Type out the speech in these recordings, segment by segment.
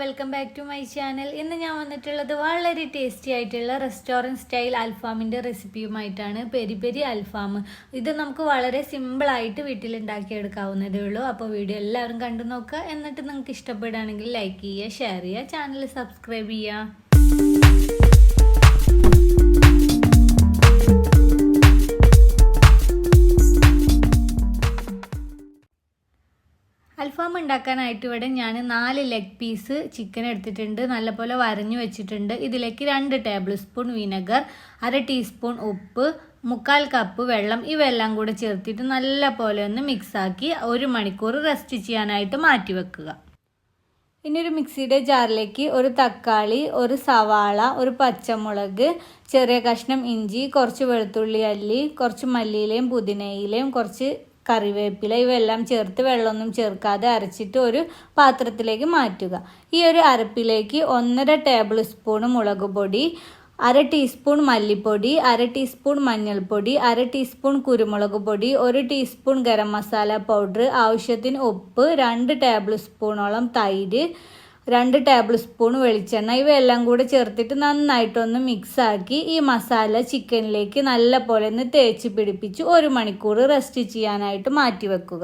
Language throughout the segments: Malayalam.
Welcome back to my channel. ഇന്ന് ഞാൻ വന്നിട്ടുള്ളത് വളരെ ടേസ്റ്റി ആയിട്ടുള്ള റെസ്റ്റോറൻറ്റ് സ്റ്റൈൽ അൽഫാമിൻ്റെ റെസിപ്പിയുമായിട്ടാണ്. പെരി പെരി അൽഫാം. ഇത് നമുക്ക് വളരെ സിമ്പിളായിട്ട് വീട്ടിലുണ്ടാക്കിയെടുക്കാവുന്നതേ ഉള്ളൂ. അപ്പോൾ വീഡിയോ എല്ലാവരും കണ്ടു നോക്കുക. എന്നിട്ട് നിങ്ങൾക്ക് ഇഷ്ടപ്പെടുകയാണെങ്കിൽ ലൈക്ക് ചെയ്യുക, ഷെയർ ചെയ്യുക, ചാനൽ സബ്സ്ക്രൈബ് ചെയ്യുക. അൽഫാം ഉണ്ടാക്കാനായിട്ട് ഇവിടെ ഞാൻ 4 ലെഗ് പീസ് ചിക്കൻ എടുത്തിട്ടുണ്ട്. നല്ലപോലെ വരഞ്ഞു വെച്ചിട്ടുണ്ട്. ഇതിലേക്ക് 2 ടേബിൾ സ്പൂൺ വിനെഗർ, 1/2 ടീസ്പൂൺ ഉപ്പ്, 3/4 കപ്പ് വെള്ളം, ഇവയെല്ലാം കൂടെ ചേർത്തിട്ട് നല്ലപോലെ ഒന്ന് മിക്സാക്കി 1 മണിക്കൂർ റെസ്റ്റ് ചെയ്യാനായിട്ട് മാറ്റി വെക്കുക. ഇനി ഒരു മിക്സിയുടെ ജാറിലേക്ക് ഒരു തക്കാളി, ഒരു സവാള, ഒരു പച്ചമുളക്, ചെറിയ കഷ്ണം ഇഞ്ചി, കുറച്ച് വെളുത്തുള്ളി അല്ലി, കുറച്ച് മല്ലിയിലയും പുതിനയിലയും, കുറച്ച് കറിവേപ്പില, ഇവയെല്ലാം ചേർത്ത് വെള്ളമൊന്നും ചേർക്കാതെ അരച്ചിട്ട് ഒരു പാത്രത്തിലേക്ക് മാറ്റുക. ഈ ഒരു അരപ്പിലേക്ക് 1.5 ടേബിൾ സ്പൂൺ മുളക് പൊടി, 1/2 ടീസ്പൂൺ മല്ലിപ്പൊടി, 1/2 ടീസ്പൂൺ മഞ്ഞൾപ്പൊടി, 1/2 ടീസ്പൂൺ കുരുമുളക് പൊടി, 1 ടീസ്പൂൺ ഗരം മസാല പൗഡർ, ആവശ്യത്തിന് ഉപ്പ്, 2 ടേബിൾ സ്പൂണോളം തൈര്, 2 ടേബിൾ സ്പൂൺ വെളിച്ചെണ്ണ, ഇവയെല്ലാം കൂടെ ചേർത്തിട്ട് നന്നായിട്ടൊന്ന് മിക്സാക്കി ഈ മസാല ചിക്കനിലേക്ക് നല്ല പോലെ ഒന്ന് തേച്ച് പിടിപ്പിച്ച് 1 മണിക്കൂർ റെസ്റ്റ് ചെയ്യാനായിട്ട് മാറ്റി വെക്കുക.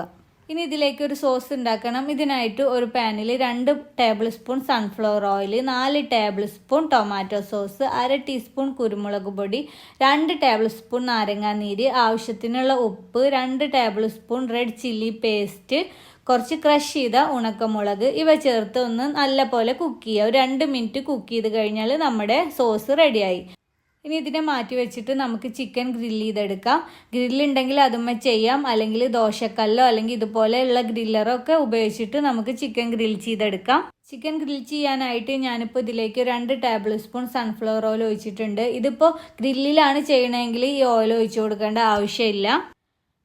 ഇനി ഇതിലേക്ക് ഒരു സോസ് ഉണ്ടാക്കണം. ഇതിനായിട്ട് ഒരു പാനിൽ 2 table spoon sunflower oil, 4 table spoon tomato sauce, 1/2 teaspoon കുരുമുളക് പൊടി, 2 ടേബിൾ സ്പൂൺ നാരങ്ങാനീര്, ആവശ്യത്തിനുള്ള ഉപ്പ്, 2 table spoon red chilli paste, കുറച്ച് ക്രഷ് ചെയ്ത ഉണക്കമുളക്, ഇവ ചേർത്ത് ഒന്ന് നല്ല പോലെ കുക്ക് ചെയ്യുക. ഒരു 2 മിനിറ്റ് കുക്ക് ചെയ്ത് കഴിഞ്ഞാൽ നമ്മുടെ സോസ് റെഡിയായി. ഇനി ഇതിനെ മാറ്റി വെച്ചിട്ട് നമുക്ക് ചിക്കൻ ഗ്രില്ല് ചെയ്തെടുക്കാം. ഗ്രില്ലുണ്ടെങ്കിൽ അതുമ്മ ചെയ്യാം, അല്ലെങ്കിൽ ദോശക്കല്ലോ അല്ലെങ്കിൽ ഇതുപോലെയുള്ള ഗ്രില്ലറോ ഒക്കെ ഉപയോഗിച്ചിട്ട് നമുക്ക് ചിക്കൻ ഗ്രിൽ ചെയ്തെടുക്കാം. ചിക്കൻ ഗ്രിൽ ചെയ്യാനായിട്ട് ഞാനിപ്പോൾ ഇതിലേക്ക് 2 ടേബിൾ സ്പൂൺ സൺഫ്ലവർ ഓയിൽ ഒഴിച്ചിട്ടുണ്ട്. ഇതിപ്പോൾ ഗ്രില്ലിലാണ് ചെയ്യണമെങ്കിൽ ഈ ഓയിൽ ഒഴിച്ചു കൊടുക്കേണ്ട ആവശ്യമില്ല.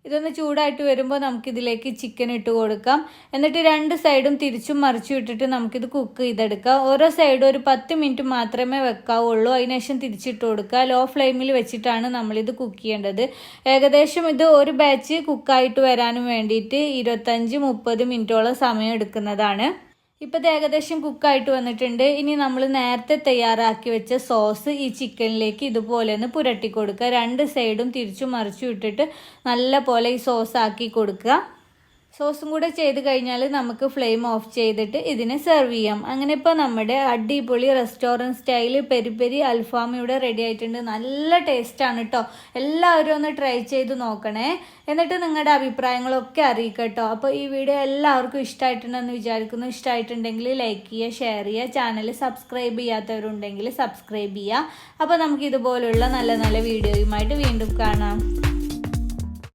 ഇതൊന്ന് ചൂടായിട്ട് വരുമ്പോൾ നമുക്കിതിലേക്ക് ചിക്കൻ ഇട്ട് കൊടുക്കാം. എന്നിട്ട് 2 സൈഡും തിരിച്ചും മറിച്ചും ഇട്ടിട്ട് നമുക്കിത് കുക്ക് ചെയ്തെടുക്കാം. ഓരോ സൈഡും ഒരു 10 മിനിറ്റ് മാത്രമേ വെക്കാവുള്ളൂ. അതിനുശേഷം തിരിച്ചിട്ട് കൊടുക്കുക. ലോ ഫ്ലെയിമിൽ വെച്ചിട്ടാണ് നമ്മളിത് കുക്ക് ചെയ്യേണ്ടത്. ഏകദേശം ഇത് ഒരു ബാച്ച് കുക്കായിട്ട് വരാനും വേണ്ടിയിട്ട് 25-30 മിനിറ്റോളം സമയം എടുക്കുന്നതാണ്. ഇപ്പോൾ ഇത് ഏകദേശം കുക്കായിട്ട് വന്നിട്ടുണ്ട്. ഇനി നമ്മൾ നേരത്തെ തയ്യാറാക്കി വെച്ച സോസ് ഈ ചിക്കനിലേക്ക് ഇതുപോലെ ഒന്ന് പുരട്ടി കൊടുക്കുക. 2 സൈഡും തിരിച്ചും മറിച്ചും ഇട്ടിട്ട് നല്ല പോലെ ഈ സോസ് ആക്കി കൊടുക്കുക. സോസും കൂടെ ചെയ്ത് കഴിഞ്ഞാൽ നമുക്ക് ഫ്ലെയിം ഓഫ് ചെയ്തിട്ട് ഇതിനെ സെർവ് ചെയ്യാം. അങ്ങനെ ഇപ്പോൾ നമ്മുടെ അടിപൊളി റെസ്റ്റോറൻറ്റ് സ്റ്റൈൽ പെരി പെരി അൽഫാം ഇവിടെ റെഡി ആയിട്ടുണ്ട്. നല്ല ടേസ്റ്റാണ് കേട്ടോ. എല്ലാവരും ഒന്ന് ട്രൈ ചെയ്ത് നോക്കണേ. എന്നിട്ട് നിങ്ങളുടെ അഭിപ്രായങ്ങളൊക്കെ അറിയിക്കട്ടോ. അപ്പോൾ ഈ വീഡിയോ എല്ലാവർക്കും ഇഷ്ടമായിട്ടുണ്ടെന്ന് വിചാരിക്കുന്നു. ഇഷ്ടമായിട്ടുണ്ടെങ്കിൽ ലൈക്ക് ചെയ്യുക, ഷെയർ ചെയ്യുക, ചാനൽ സബ്സ്ക്രൈബ് ചെയ്യാത്തവരുണ്ടെങ്കിൽ സബ്സ്ക്രൈബ് ചെയ്യുക. അപ്പോൾ നമുക്ക് ഇതുപോലുള്ള നല്ല നല്ല വീഡിയോയുമായിട്ട് വീണ്ടും കാണാം.